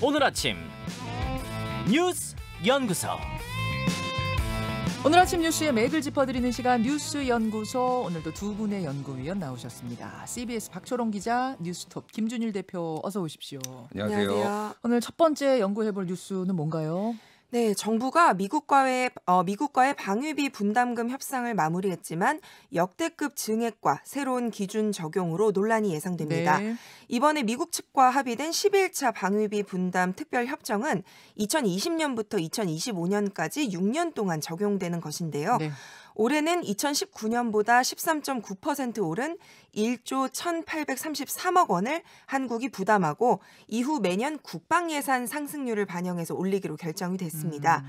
오늘 아침 뉴스 연구소. 오늘 아침 뉴스의 맥을 짚어드리는 시간 뉴스 연구소. 오늘도 두 분의 연구위원 나오셨습니다. CBS 박초롱 기자, 뉴스톱 김준일 대표, 어서 오십시오. 안녕하세요. 오늘 첫 번째 연구해볼 뉴스는 뭔가요? 네, 정부가 미국과의 방위비 분담금 협상을 마무리했지만 역대급 증액과 새로운 기준 적용으로 논란이 예상됩니다. 네. 이번에 미국 측과 합의된 11차 방위비 분담 특별 협정은 2020년부터 2025년까지 6년 동안 적용되는 것인데요. 네. 올해는 2019년보다 13.9% 오른 1조 1,833억 원을 한국이 부담하고 이후 매년 국방 예산 상승률을 반영해서 올리기로 결정이 됐습니다.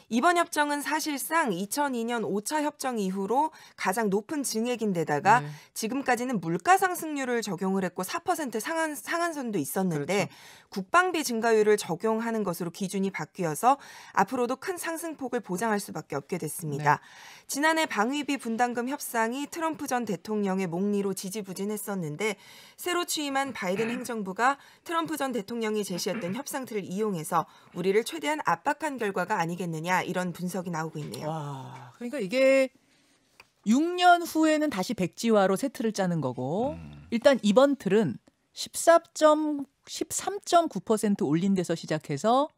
이번 협정은 사실상 2002년 5차 협정 이후로 가장 높은 증액인데다가 네. 지금까지는 물가 상승률을 적용을 했고 4% 상한선도 있었는데 그렇죠. 국방비 증가율을 적용하는 것으로 기준이 바뀌어서 앞으로도 큰 상승폭을 보장할 수밖에 없게 됐습니다. 네. 지난해 방위비 분담금 협상이 트럼프 전 대통령의 몽리로 지지부진했었는데 새로 취임한 바이든 행정부가 트럼프 전 대통령이 제시했던 협상틀을 이용해서 우리를 최대한 압박한 결과가 아니겠느냐, 이런 분석이 나오고 있네요. 와, 그러니까 이게 6년 후에는 다시 백지화로 새 틀을 짜는 거고 일단 이번 틀은 13.9% 올린 데서 시작해서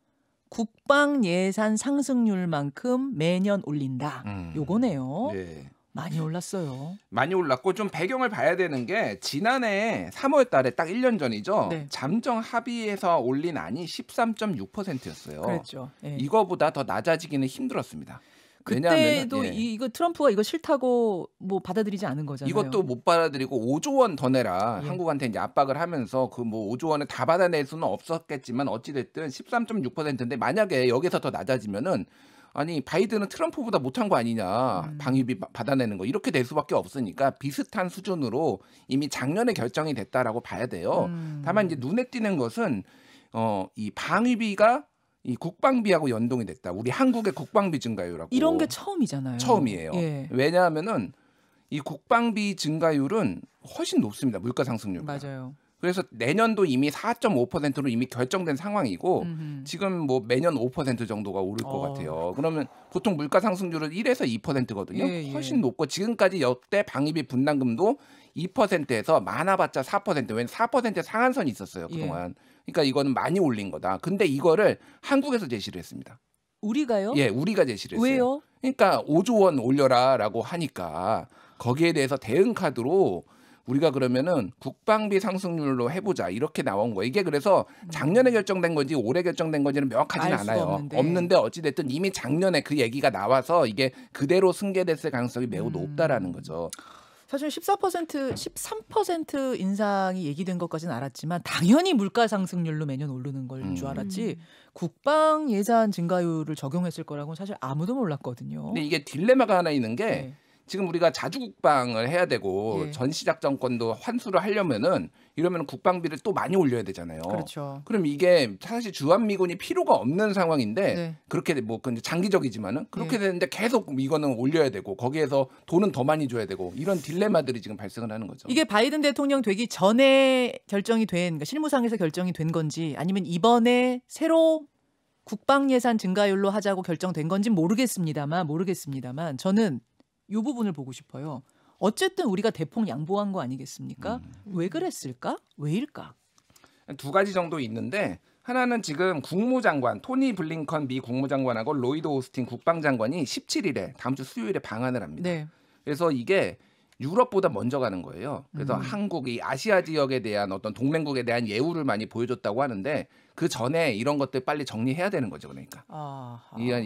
국방 예산 상승률만큼 매년 올린다. 요거네요. 네. 많이 올랐어요. 많이 올랐고 좀 배경을 봐야 되는 게 지난해 3월 달에 딱 1년 전이죠. 네. 잠정 합의에서 올린 안이 13.6%였어요. 그랬죠. 예. 이거보다 더 낮아지기는 힘들었습니다. 왜냐하면 그때도 이거 트럼프가 이거 싫다고 뭐 받아들이지 않은 거잖아요. 이것도 못 받아들이고 5조 원 더 내라, 예. 한국한테 이제 압박을 하면서 그 뭐 5조 원을 다 받아낼 수는 없었겠지만 어찌 됐든 13.6%인데 만약에 여기서 더 낮아지면은 아니 바이든은 트럼프보다 못한 거 아니냐, 방위비 받아내는 거, 이렇게 될 수밖에 없으니까 비슷한 수준으로 이미 작년에 결정이 됐다라고 봐야 돼요. 다만 이제 눈에 띄는 것은 이 방위비가 이 국방비하고 연동이 됐다. 우리 한국의 국방비 증가율하고 이런 게 처음이잖아요. 처음이에요. 예. 왜냐하면은 이 국방비 증가율은 훨씬 높습니다. 물가 상승률보다. 맞아요. 그래서 내년도 이미 4.5%로 이미 결정된 상황이고 지금 뭐 매년 5% 정도가 오를 것 같아요. 그러면 보통 물가 상승률은 1에서 2%거든요. 예, 예. 훨씬 높고 지금까지 역대 방위비 분담금도 2%에서 많아봤자 4%. 왜냐면 4% 상한선이 있었어요, 그동안. 그러니까 이거는 많이 올린 거다. 근데 이거를 한국에서 제시를 했습니다. 우리가요? 예, 우리가 제시를 했어요. 왜요? 그러니까 5조 원 올려라라고 하니까 거기에 대해서 대응 카드로 우리가 그러면은 국방비 상승률로 해보자, 이렇게 나온 거예요. 이게 그래서 작년에 결정된 건지 올해 결정된 건지는 명확하지는 알 수가 않아요. 없는데 어찌됐든 이미 작년에 그 얘기가 나와서 이게 그대로 승계됐을 가능성이 매우 높다라는 거죠. 사실 13% 인상이 얘기된 것까지는 알았지만 당연히 물가 상승률로 매년 오르는 걸 줄 알았지 국방 예산 증가율을 적용했을 거라고는 사실 아무도 몰랐거든요. 근데 이게 딜레마가 하나 있는 게 네. 지금 우리가 자주국방을 해야 되고 예. 전시작전권도 환수를 하려면은 이러면 국방비를 또 많이 올려야 되잖아요. 그렇죠. 그럼 이게 사실 주한미군이 필요가 없는 상황인데 네. 그렇게 뭐 장기적이지만은 그렇게 되는데 계속 이거는 올려야 되고 거기에서 돈은 더 많이 줘야 되고 이런 딜레마들이 지금 발생을 하는 거죠. 이게 바이든 대통령 되기 전에 결정이 된, 그러니까 실무상에서 결정이 된 건지 아니면 이번에 새로 국방 예산 증가율로 하자고 결정된 건지 모르겠습니다만 저는 이 부분을 보고 싶어요. 어쨌든 우리가 대폭 양보한 거 아니겠습니까? 왜 그랬을까? 왜일까? 두 가지 정도 있는데 하나는 지금 국무장관 토니 블링컨 미 국무장관하고 로이드 오스틴 국방장관이 17일에 다음 주 수요일에 방한을 합니다. 네. 그래서 이게 유럽보다 먼저 가는 거예요. 그래서 한국이 아시아 지역에 대한 어떤 동맹국에 대한 예우를 많이 보여줬다고 하는데 그 전에 이런 것들 빨리 정리해야 되는 거죠. 그러니까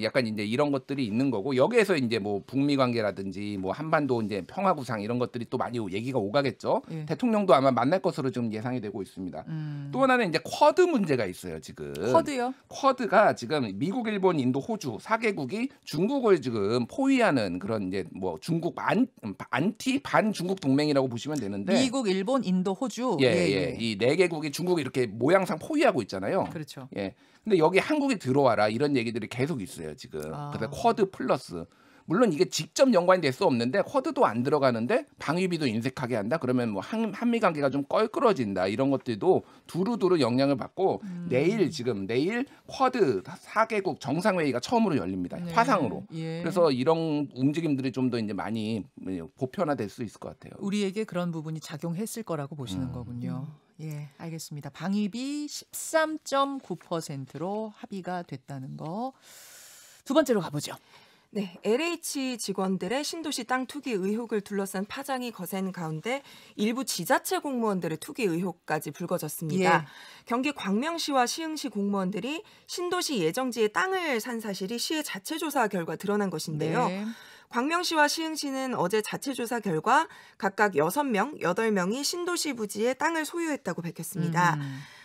약간 이제 이런 것들이 있는 거고 여기에서 이제 뭐 북미 관계라든지 뭐 한반도 이제 평화 구상 이런 것들이 또 많이 얘기가 오가겠죠. 예. 대통령도 아마 만날 것으로 좀 예상이 되고 있습니다. 또 하나는 이제 쿼드 문제가 있어요. 지금 쿼드요? 쿼드가 지금 미국, 일본, 인도, 호주 4개국이 중국을 지금 포위하는 그런 이제 뭐 중국 안티 반 중국 동맹이라고 보시면 되는데 미국, 일본, 인도, 호주. 이 4개국이 중국이 이렇게 모양상 포위하고 있잖아요. 그렇죠. 예. 근데 여기 한국이 들어와라 이런 얘기들이 계속 있어요, 지금. 그래서 쿼드 플러스 물론 이게 직접 연관이 될 수 없는데 쿼드도 안 들어가는데 방위비도 인색하게 한다. 그러면 뭐 한미 관계가 좀 껄끄러진다. 이런 것들도 두루두루 영향을 받고 내일 쿼드 4개국 정상회의가 처음으로 열립니다. 네. 화상으로. 예. 그래서 이런 움직임들이 좀 더 이제 많이 보편화될 수 있을 것 같아요. 우리에게 그런 부분이 작용했을 거라고 보시는 거군요. 예, 알겠습니다. 방위비 13.9%로 합의가 됐다는 거. 두 번째로 가보죠. 네, LH 직원들의 신도시 땅 투기 의혹을 둘러싼 파장이 거센 가운데 일부 지자체 공무원들의 투기 의혹까지 불거졌습니다. 예. 경기 광명시와 시흥시 공무원들이 신도시 예정지에 땅을 산 사실이 시의 자체 조사 결과 드러난 것인데요. 네. 광명시와 시흥시는 어제 자체 조사 결과 각각 6명, 8명이 신도시 부지에 땅을 소유했다고 밝혔습니다.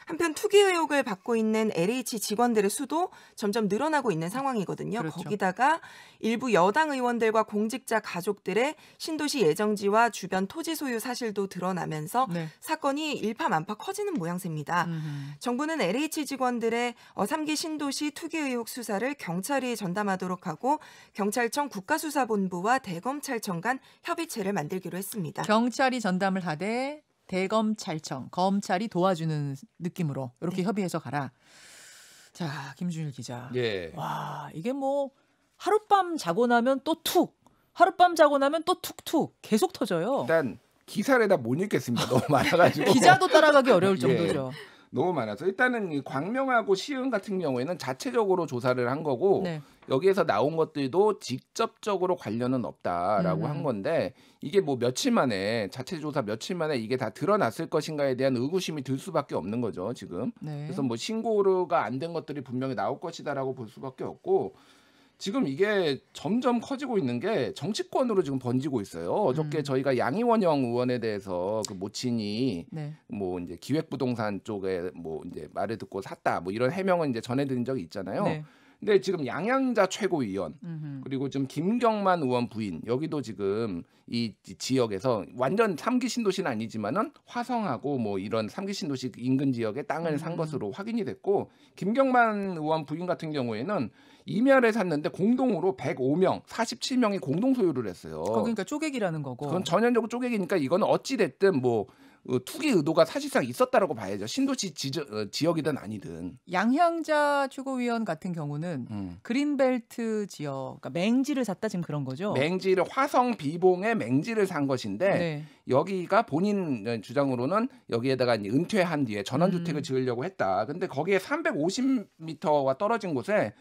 한편 투기 의혹을 받고 있는 LH 직원들의 수도 점점 늘어나고 있는 상황이거든요. 그렇죠. 거기다가 일부 여당 의원들과 공직자 가족들의 신도시 예정지와 주변 토지 소유 사실도 드러나면서 네. 사건이 일파만파 커지는 모양새입니다. 정부는 LH 직원들의 3기 신도시 투기 의혹 수사를 경찰이 전담하도록 하고 경찰청 국가수사본부와 대검찰청 간 협의체를 만들기로 했습니다. 경찰이 전담을 하되 대검찰청, 검찰이 도와주는 느낌으로 이렇게 협의해서 가라. 자, 김준일 기자. 예. 와, 이게 뭐 하룻밤 자고 나면 또 툭, 하룻밤 자고 나면 또 툭툭 계속 터져요. 일단 기사를 다 못 읽겠습니다. 너무 많아가지고. 기자도 따라가기 어려울 예. 정도죠. 너무 많아서 일단은 이 광명하고 시흥 같은 경우에는 자체적으로 조사를 한 거고 네. 여기에서 나온 것들도 직접적으로 관련은 없다라고 한 건데 이게 뭐 며칠 만에 자체 조사 며칠 만에 이게 다 드러났을 것인가에 대한 의구심이 들 수밖에 없는 거죠 지금. 네. 그래서 뭐 신고가 안 된 것들이 분명히 나올 것이다라고 볼 수밖에 없고 지금 이게 점점 커지고 있는 게 정치권으로 지금 번지고 있어요. 어저께 저희가 양이원영 의원에 대해서 그 모친이 네. 뭐 이제 기획부동산 쪽에 뭐 이제 말을 듣고 샀다 뭐 이런 해명은 이제 전해드린 적이 있잖아요. 네. 근데 지금 양양자 최고위원 음흠. 그리고 좀 김경만 의원 부인 여기도 지금 이 지역에서 완전 3기 신도시는 아니지만은 화성하고 뭐 이런 3기 신도시 인근 지역에 땅을 산 것으로 확인이 됐고 김경만 의원 부인 같은 경우에는 임야를 샀는데 공동으로 105명, 47명이 공동 소유를 했어요. 그러니까 쪼개기라는 거고. 그건 전형적으로 쪼개기니까 이거는 어찌 됐든 뭐 투기 의도가 사실상 있었다라고 봐야죠. 신도시 지역이든 아니든. 양향자 최고위원 같은 경우는 그린벨트 지역, 그러니까 맹지를 샀다 지금 그런 거죠. 맹지를 화성 비봉에 맹지를 산 것인데 네. 여기가 본인 주장으로는 여기에다가 이제 은퇴한 뒤에 전원주택을 지으려고 했다. 근데 거기에 350m와 떨어진 곳에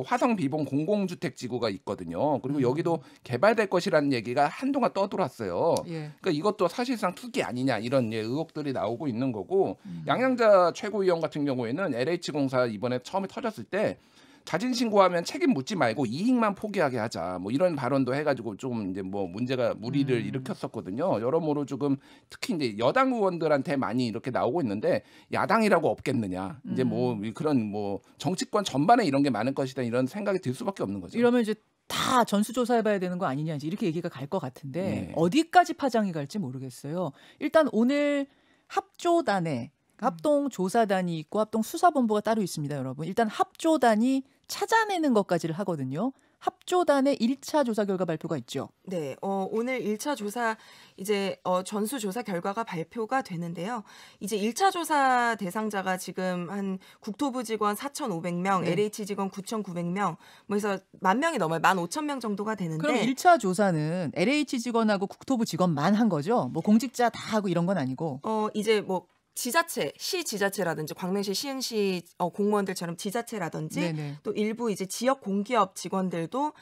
화성 비봉 공공주택지구가 있거든요. 그리고 여기도 개발될 것이라는 얘기가 한동안 떠돌았어요. 예. 그러니까 이것도 사실상 투기 아니냐 이런 의혹들이 나오고 있는 거고 양양자 최고위원 같은 경우에는 LH공사 이번에 처음에 터졌을 때 자진 신고하면 책임 묻지 말고 이익만 포기하게 하자. 뭐 이런 발언도 해가지고 좀 이제 뭐 문제가 무리를 일으켰었거든요. 여러모로 조금 특히 이제 여당 의원들한테 많이 이렇게 나오고 있는데 야당이라고 없겠느냐. 이제 뭐 그런 뭐 정치권 전반에 이런 게 많을 것이다 이런 생각이 들 수밖에 없는 거죠. 이러면 이제 다 전수조사해봐야 되는 거 아니냐 이제 이렇게 얘기가 갈 것 같은데 네. 어디까지 파장이 갈지 모르겠어요. 일단 오늘 합조단에 합동조사단이 있고 합동수사본부가 따로 있습니다, 여러분. 일단 합조단이 찾아내는 것까지를 하거든요. 합조단의 1차 조사 결과 발표가 있죠. 네, 오늘 1차 조사 이제 전수 조사 결과가 발표가 되는데요. 이제 1차 조사 대상자가 지금 한 국토부 직원 4,500명, 네. LH 직원 9,900명, 뭐 해서 10,000명이 넘어요. 15,000명 정도가 되는데. 그럼 1차 조사는 LH 직원하고 국토부 직원만 한 거죠? 뭐 공직자 다 하고 이런 건 아니고. 이제 뭐 지자체, 시 지자체라든지 광명시, 시흥시 공무원들처럼 지자체라든지 네네. 또 일부 이제 지역 공기업 직원들도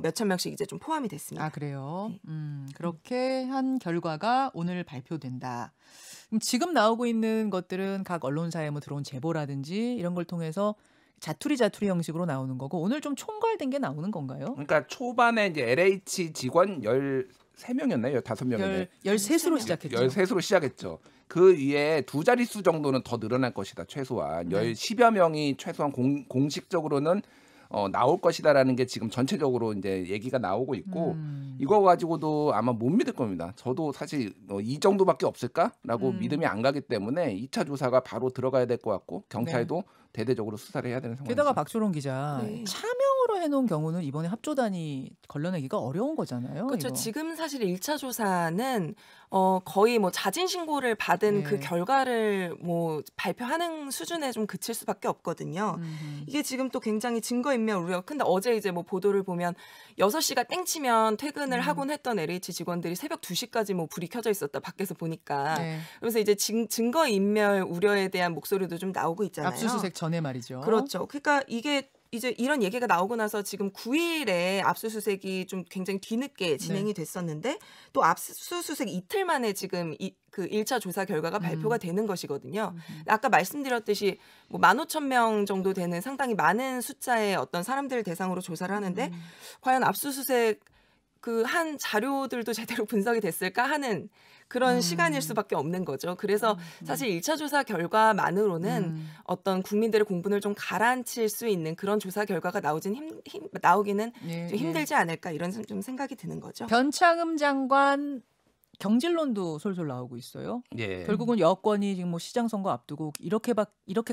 몇천 명씩 이제 좀 포함이 됐습니다. 아, 그래요? 네. 그렇게 한 결과가 오늘 발표된다. 그럼 지금 나오고 있는 것들은 각 언론사에 뭐 들어온 제보라든지 이런 걸 통해서 자투리 형식으로 나오는 거고 오늘 좀 총괄된 게 나오는 건가요? 그러니까 초반에 이제 LH 직원 13명이었나요? 15명이었나요? 13수로 시작했죠. 13수로 시작했죠. 그 위에 두 자릿수 정도는 더 늘어날 것이다. 최소한. 네. 10여 명이 최소한 공식적으로는 나올 것이다라는 게 지금 전체적으로 이제 얘기가 나오고 있고 이거 가지고도 아마 못 믿을 겁니다. 저도 사실 이 정도밖에 없을까라고 믿음이 안 가기 때문에 2차 조사가 바로 들어가야 될 것 같고 경찰도 대대적으로 수사를 해야 되는 상황이죠. 게다가 박초롱 기자 네. 차명으로 통으로 해놓은 경우는 이번에 합조단이 걸러내기가 어려운 거잖아요. 그렇죠. 이거. 지금 사실 1차 조사는 거의 뭐 자진 신고를 받은 네. 그 결과를 뭐 발표하는 수준에 좀 그칠 수밖에 없거든요. 이게 지금 또 굉장히 증거인멸 우려가 큰데 어제 이제 뭐 보도를 보면 6시가 땡치면 퇴근을 하곤 했던 LH 직원들이 새벽 2시까지 뭐 불이 켜져 있었다 밖에서 보니까. 네. 그래서 이제 증거인멸 우려에 대한 목소리도 좀 나오고 있잖아요. 압수수색 전에 말이죠. 그렇죠. 그러니까 이게 이제 이런 얘기가 나오고 나서 지금 9일에 압수수색이 좀 굉장히 뒤늦게 진행이 됐었는데 또 압수수색 이틀 만에 지금 그 1차 조사 결과가 발표가 되는 것이거든요. 아까 말씀드렸듯이 뭐 15,000명 정도 되는 상당히 많은 숫자의 어떤 사람들을 대상으로 조사를 하는데 과연 압수수색 그 한 자료들도 제대로 분석이 됐을까 하는 그런 시간일 수밖에 없는 거죠. 그래서 사실 1차 조사 결과만으로는 어떤 국민들의 공분을 좀 가라앉힐 수 있는 그런 조사 결과가 나오기는 예, 좀 힘들지 않을까 이런 좀 생각이 드는 거죠. 변창흠 장관 경질론도 솔솔 나오고 있어요. 예. 결국은 여권이 지금 뭐 시장 선거 앞두고 이렇게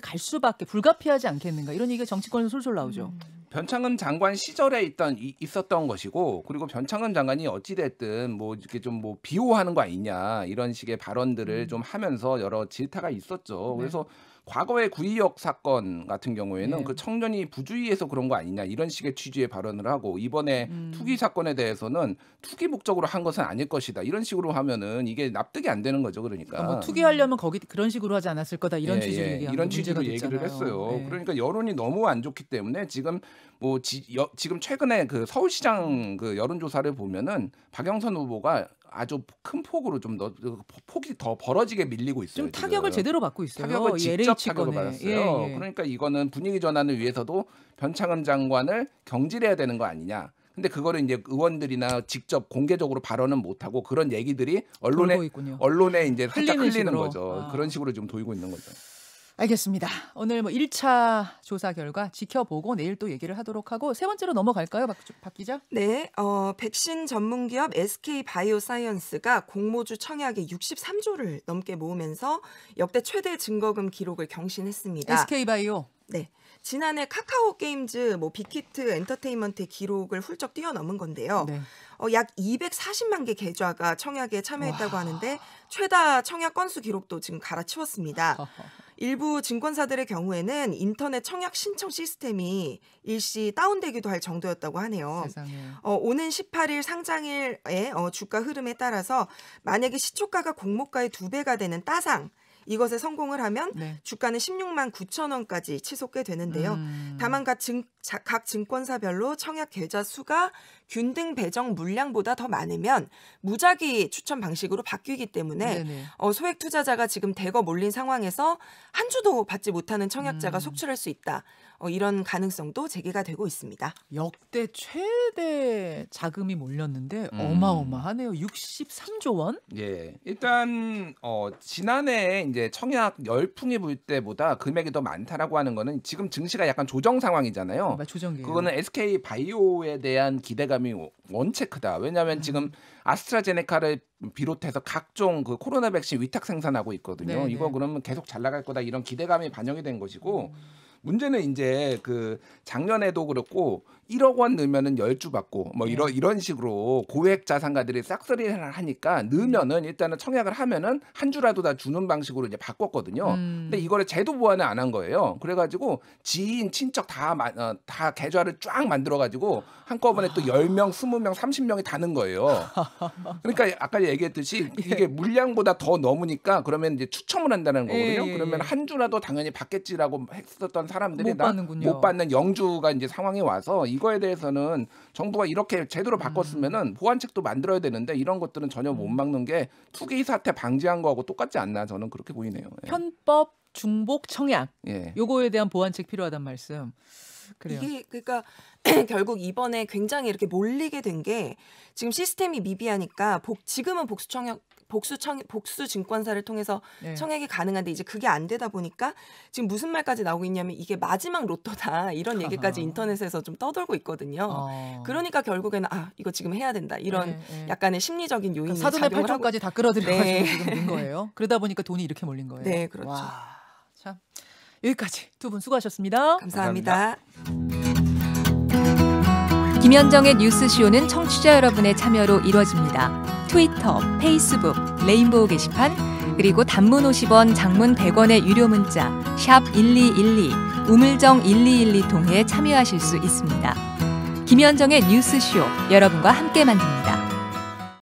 갈 수밖에 불가피하지 않겠는가 이런 얘기가 정치권에서 솔솔 나오죠. 변창흠 장관 시절에 있었던 것이고 그리고 변창흠 장관이 어찌 됐든 뭐 이렇게 좀 뭐 비호하는 거 아니냐 이런 식의 발언들을 좀 하면서 여러 질타가 있었죠. 그래서 과거의 구의역 사건 같은 경우에는 네. 그 청년이 부주의해서 그런 거 아니냐 이런 식의 취지의 발언을 하고 이번에 투기 사건에 대해서는 투기 목적으로 한 것은 아닐 것이다 이런 식으로 하면은 이게 납득이 안 되는 거죠. 그러니까 뭐 투기하려면 거기 그런 식으로 하지 않았을 거다 이런 취지로 얘기한 이런 거 취지로 문제가 얘기를 됐잖아요. 했어요. 네. 그러니까 여론이 너무 안 좋기 때문에 지금 뭐 지금 최근에 그 서울시장 그 여론조사를 보면은 박영선 후보가 아주 큰 폭으로 좀 폭이 더 벌어지게 밀리고 있어요. 좀 타격을 지금. 제대로 받고 있어요. 타격을 이 직접 LH 타격을 건에. 받았어요. 예, 예. 그러니까 이거는 분위기 전환을 위해서도 변창흠 장관을 경질해야 되는 거 아니냐. 근데 그거를 이제 의원들이나 직접 공개적으로 발언은 못 하고 그런 얘기들이 돌고 있군요. 언론에 이제 살짝 흘리는 흘리는 식으로. 거죠. 그런 식으로 지금 돌고 있는 거죠. 알겠습니다. 오늘 뭐 1차 조사 결과 지켜보고 내일 또 얘기를 하도록 하고 세 번째로 넘어갈까요, 박 기자? 네, 백신 전문 기업 SK 바이오사이언스가 공모주 청약에 63조를 넘게 모으면서 역대 최대 증거금 기록을 경신했습니다. SK 바이오. 네. 지난해 카카오 게임즈, 뭐 빅히트 엔터테인먼트의 기록을 훌쩍 뛰어넘은 건데요. 네. 약 240만 개 계좌가 청약에 참여했다고 하는데 최다 청약 건수 기록도 지금 갈아치웠습니다. 일부 증권사들의 경우에는 인터넷 청약 신청 시스템이 일시 다운되기도 할 정도였다고 하네요. 세상에. 오는 18일 상장일의 주가 흐름에 따라서 만약에 시초가가 공모가의 2배가 되는 따상 이것에 성공을 하면 네. 주가는 16만 9천 원까지 치솟게 되는데요. 다만 각 증권사별로 청약 계좌 수가 균등 배정 물량보다 더 많으면 무작위 추천 방식으로 바뀌기 때문에 네네. 소액 투자자가 지금 대거 몰린 상황에서 한 주도 받지 못하는 청약자가 속출할 수 있다. 이런 가능성도 제기가 되고 있습니다. 역대 최대 자금이 몰렸는데 어마어마하네요. 63조 원? 예. 일단 지난해 이제 청약 열풍이 불 때보다 금액이 더 많다라고 하는 거는 지금 증시가 약간 조정 상황이잖아요. 조정기예요. 그거는 SK 바이오에 대한 기대감이 원체 크다. 왜냐하면 지금 아스트라제네카를 비롯해서 각종 그 코로나 백신 위탁 생산하고 있거든요. 네네. 이거 그러면 계속 잘 나갈 거다 이런 기대감이 반영이 된 것이고 문제는 이제 그 작년에도 그렇고 1억 원 넣으면은 10주 받고 뭐 이런 식으로 고액 자산가들이 싹쓸이를 하니까 넣으면은 일단은 청약을 하면은 한 주라도 다 주는 방식으로 이제 바꿨거든요. 근데 이거를 제도 보완을 안 한 거예요. 그래가지고 지인 친척 다 계좌를 쫙 만들어가지고 한꺼번에 또 10명, 20명, 30명이 다는 거예요. 그러니까 아까 얘기했듯이 이게 물량보다 더 넘으니까 그러면 이제 추첨을 한다는 거거든요. 예. 그러면 한 주라도 당연히 받겠지라고 했었던 사람들이 못 받는군요. 못 받는 영주가 이제 상황이 와서 이거에 대해서는 정부가 이렇게 제대로 바꿨으면은 보완책도 만들어야 되는데 이런 것들은 전혀 못 막는 게 투기 사태 방지한 거하고 똑같지 않나 저는 그렇게 보이네요. 예. 편법 중복 청약. 예. 요거에 대한 보완책 필요하단 말씀. 그래요. 이게 그러니까 결국 이번에 굉장히 이렇게 몰리게 된 게 지금 시스템이 미비하니까 지금은 복수 증권사를 통해서 네. 청약이 가능한데 이제 그게 안 되다 보니까 지금 무슨 말까지 나오고 있냐면 이게 마지막 로또다 이런 얘기까지 인터넷에서 좀 떠돌고 있거든요. 그러니까 결국에는 이거 지금 해야 된다 이런 네. 약간의 심리적인 요인이 사돈의 작용을 하고 8천까지 다 끌어들여가지고 네. 지금 된 거예요. 그러다 보니까 돈이 이렇게 몰린 거예요. 네, 그렇죠. 와, 참 여기까지 두 분 수고하셨습니다. 감사합니다. 김현정의 뉴스쇼는 청취자 여러분의 참여로 이루어집니다. 트위터, 페이스북, 레인보우 게시판, 그리고 단문 50원, 장문 100원의 유료 문자 샵 1212, 우물정 1212 통해 참여하실 수 있습니다. 김현정의 뉴스쇼, 여러분과 함께 만듭니다.